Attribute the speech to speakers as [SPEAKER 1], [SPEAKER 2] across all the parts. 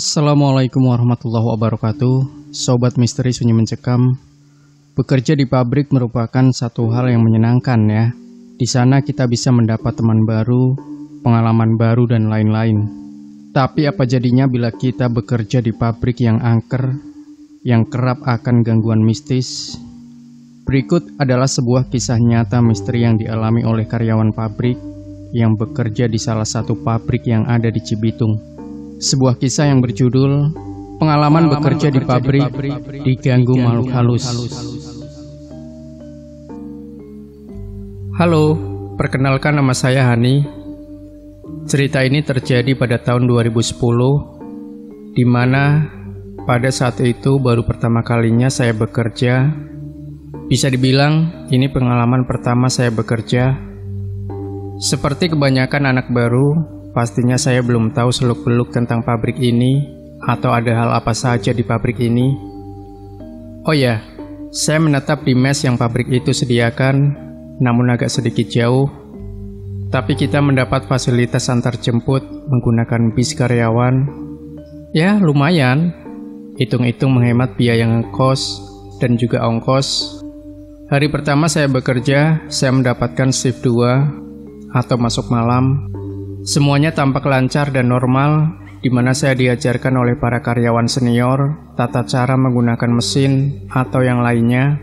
[SPEAKER 1] Assalamualaikum warahmatullahi wabarakatuh. Sobat Misteri Sunyi Mencekam. Bekerja di pabrik merupakan satu hal yang menyenangkan ya. Di sana kita bisa mendapat teman baru, pengalaman baru dan lain-lain. Tapi apa jadinya bila kita bekerja di pabrik yang angker, yang kerap akan gangguan mistis? Berikut adalah sebuah kisah nyata misteri yang dialami oleh karyawan pabrik yang bekerja di salah satu pabrik yang ada di Cibitung. Sebuah kisah yang berjudul Pengalaman Bekerja di Pabrik Diganggu Makhluk Halus. Halo, perkenalkan nama saya Hani. Cerita ini terjadi pada tahun 2010, di mana pada saat itu baru pertama kalinya saya bekerja. Bisa dibilang ini pengalaman pertama saya bekerja. Seperti kebanyakan anak baru, pastinya saya belum tahu seluk-beluk tentang pabrik ini atau ada hal apa saja di pabrik ini. Oh ya, saya menetap di mes yang pabrik itu sediakan, namun agak sedikit jauh. Tapi kita mendapat fasilitas antar jemput menggunakan bis karyawan. Ya, lumayan. Hitung-hitung menghemat biaya ngekos dan juga ongkos. Hari pertama saya bekerja, saya mendapatkan shift 2 atau masuk malam. Semuanya tampak lancar dan normal, di mana saya diajarkan oleh para karyawan senior tata cara menggunakan mesin atau yang lainnya.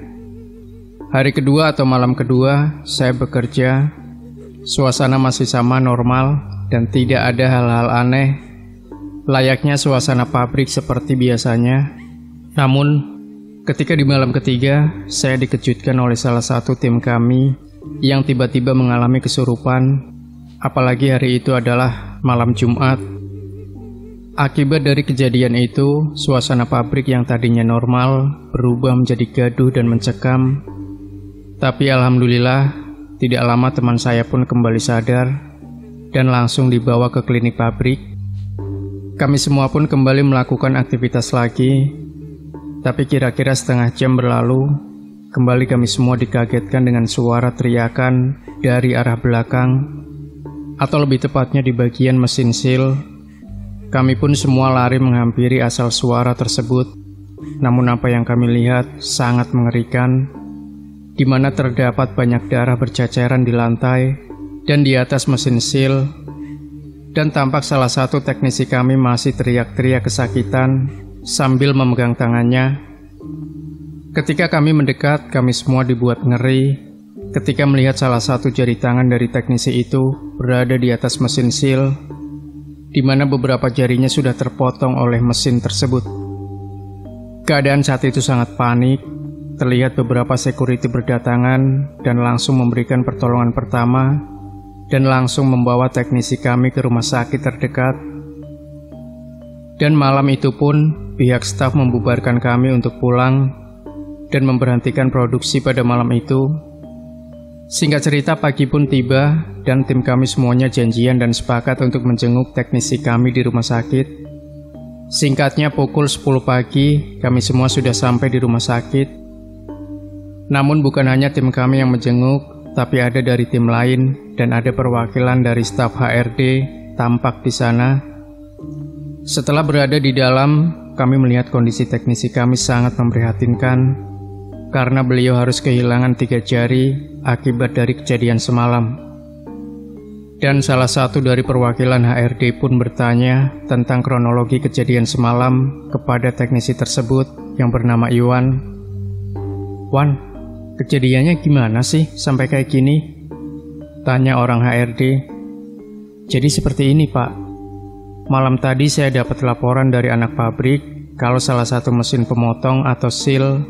[SPEAKER 1] Hari kedua atau malam kedua, saya bekerja. Suasana masih sama normal dan tidak ada hal-hal aneh, layaknya suasana pabrik seperti biasanya. Namun, ketika di malam ketiga, saya dikejutkan oleh salah satu tim kami yang tiba-tiba mengalami kesurupan. Apalagi hari itu adalah malam Jumat. Akibat dari kejadian itu, suasana pabrik yang tadinya normal berubah menjadi gaduh dan mencekam. Tapi alhamdulillah, tidak lama teman saya pun kembali sadar dan langsung dibawa ke klinik pabrik. Kami semua pun kembali melakukan aktivitas lagi. Tapi kira-kira setengah jam berlalu, kembali kami semua dikagetkan dengan suara teriakan dari arah belakang, atau lebih tepatnya di bagian mesin seal. Kami pun semua lari menghampiri asal suara tersebut. Namun apa yang kami lihat sangat mengerikan, di mana terdapat banyak darah berceceran di lantai dan di atas mesin seal. Dan tampak salah satu teknisi kami masih teriak-teriak kesakitan sambil memegang tangannya. Ketika kami mendekat, kami semua dibuat ngeri ketika melihat salah satu jari tangan dari teknisi itu berada di atas mesin seal, di mana beberapa jarinya sudah terpotong oleh mesin tersebut. Keadaan saat itu sangat panik. Terlihat beberapa security berdatangan dan langsung memberikan pertolongan pertama dan langsung membawa teknisi kami ke rumah sakit terdekat. Dan malam itu pun pihak staf membubarkan kami untuk pulang dan memberhentikan produksi pada malam itu. Singkat cerita, pagi pun tiba dan tim kami semuanya janjian dan sepakat untuk menjenguk teknisi kami di rumah sakit. Singkatnya, pukul 10 pagi kami semua sudah sampai di rumah sakit. Namun bukan hanya tim kami yang menjenguk, tapi ada dari tim lain dan ada perwakilan dari staf HRD tampak di sana. Setelah berada di dalam, kami melihat kondisi teknisi kami sangat memprihatinkan karena beliau harus kehilangan 3 jari akibat dari kejadian semalam. Dan salah satu dari perwakilan HRD pun bertanya tentang kronologi kejadian semalam kepada teknisi tersebut yang bernama Iwan. "Wan, kejadiannya gimana sih sampai kayak gini?" tanya orang HRD. "Jadi seperti ini, Pak. Malam tadi saya dapat laporan dari anak pabrik kalau salah satu mesin pemotong atau seal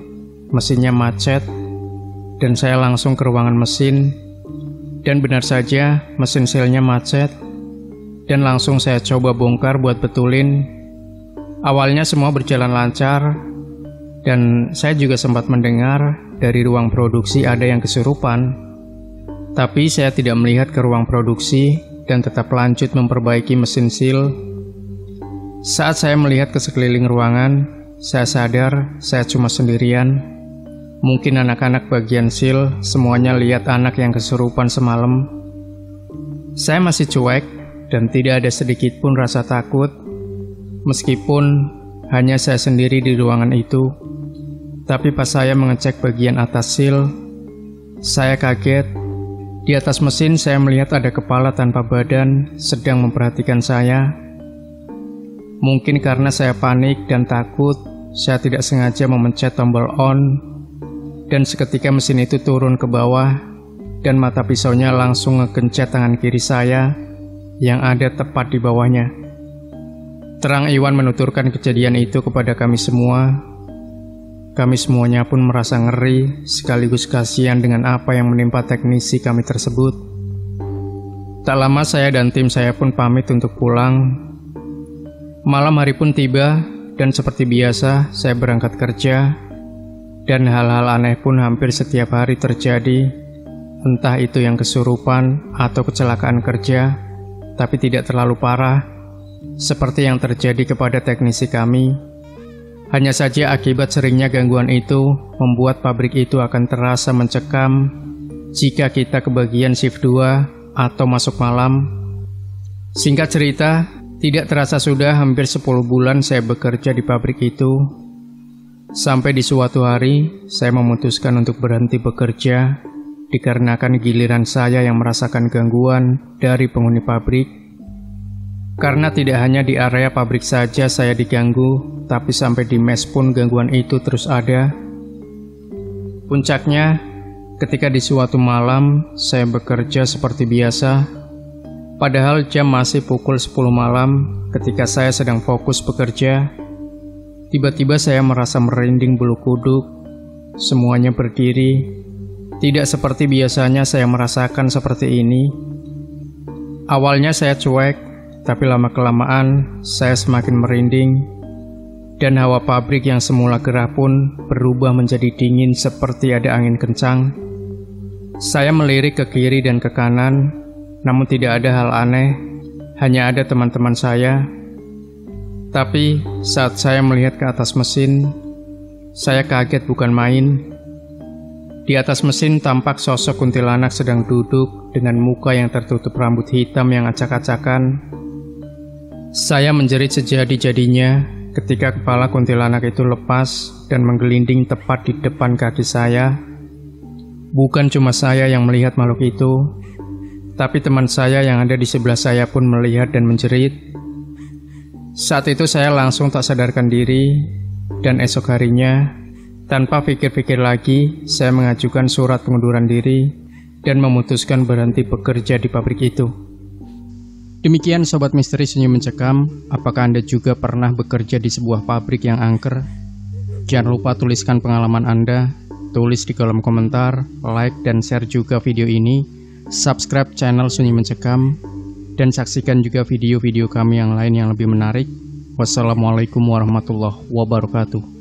[SPEAKER 1] mesinnya macet, dan saya langsung ke ruangan mesin, dan benar saja mesin sealnya macet, dan langsung saya coba bongkar buat betulin. Awalnya semua berjalan lancar, dan saya juga sempat mendengar dari ruang produksi ada yang kesurupan. Tapi saya tidak melihat ke ruang produksi dan tetap lanjut memperbaiki mesin seal. Saat saya melihat ke sekeliling ruangan, saya sadar saya cuma sendirian. Mungkin anak-anak bagian seal semuanya lihat anak yang kesurupan semalam. Saya masih cuek dan tidak ada sedikit pun rasa takut. Meskipun hanya saya sendiri di ruangan itu, tapi pas saya mengecek bagian atas seal, saya kaget. Di atas mesin saya melihat ada kepala tanpa badan sedang memperhatikan saya. Mungkin karena saya panik dan takut, saya tidak sengaja memencet tombol on, dan seketika mesin itu turun ke bawah, dan mata pisaunya langsung ngegencet tangan kiri saya yang ada tepat di bawahnya. Terang Iwan menuturkan kejadian itu kepada kami semua. Kami semuanya pun merasa ngeri sekaligus kasihan dengan apa yang menimpa teknisi kami tersebut. Tak lama saya dan tim saya pun pamit untuk pulang. Malam hari pun tiba dan seperti biasa saya berangkat kerja. Dan hal-hal aneh pun hampir setiap hari terjadi. Entah itu yang kesurupan atau kecelakaan kerja, tapi tidak terlalu parah seperti yang terjadi kepada teknisi kami. Hanya saja akibat seringnya gangguan itu membuat pabrik itu akan terasa mencekam jika kita kebagian shift 2 atau masuk malam. Singkat cerita, tidak terasa sudah hampir 10 bulan saya bekerja di pabrik itu. Sampai di suatu hari, saya memutuskan untuk berhenti bekerja dikarenakan giliran saya yang merasakan gangguan dari penghuni pabrik. Karena tidak hanya di area pabrik saja saya diganggu, tapi sampai di mes pun gangguan itu terus ada. Puncaknya, ketika di suatu malam saya bekerja seperti biasa, padahal jam masih pukul 10 malam ketika saya sedang fokus bekerja. Tiba-tiba saya merasa merinding bulu kuduk, semuanya berdiri. Tidak seperti biasanya saya merasakan seperti ini. Awalnya saya cuek, tapi lama-kelamaan saya semakin merinding, dan hawa pabrik yang semula gerah pun berubah menjadi dingin seperti ada angin kencang. Saya melirik ke kiri dan ke kanan, namun tidak ada hal aneh, hanya ada teman-teman saya. Tapi saat saya melihat ke atas mesin, saya kaget bukan main. Di atas mesin tampak sosok kuntilanak sedang duduk dengan muka yang tertutup rambut hitam yang acak-acakan. Saya menjerit sejadi-jadinya ketika kepala kuntilanak itu lepas dan menggelinding tepat di depan kaki saya. Bukan cuma saya yang melihat makhluk itu, tapi teman saya yang ada di sebelah saya pun melihat dan menjerit. Saat itu saya langsung tak sadarkan diri, dan esok harinya, tanpa pikir-pikir lagi, saya mengajukan surat pengunduran diri dan memutuskan berhenti bekerja di pabrik itu. Demikian Sobat Misteri Sunyi Mencekam, apakah Anda juga pernah bekerja di sebuah pabrik yang angker? Jangan lupa tuliskan pengalaman Anda, tulis di kolom komentar, like dan share juga video ini, subscribe channel Sunyi Mencekam, dan saksikan juga video-video kami yang lain yang lebih menarik. Wassalamualaikum warahmatullahi wabarakatuh.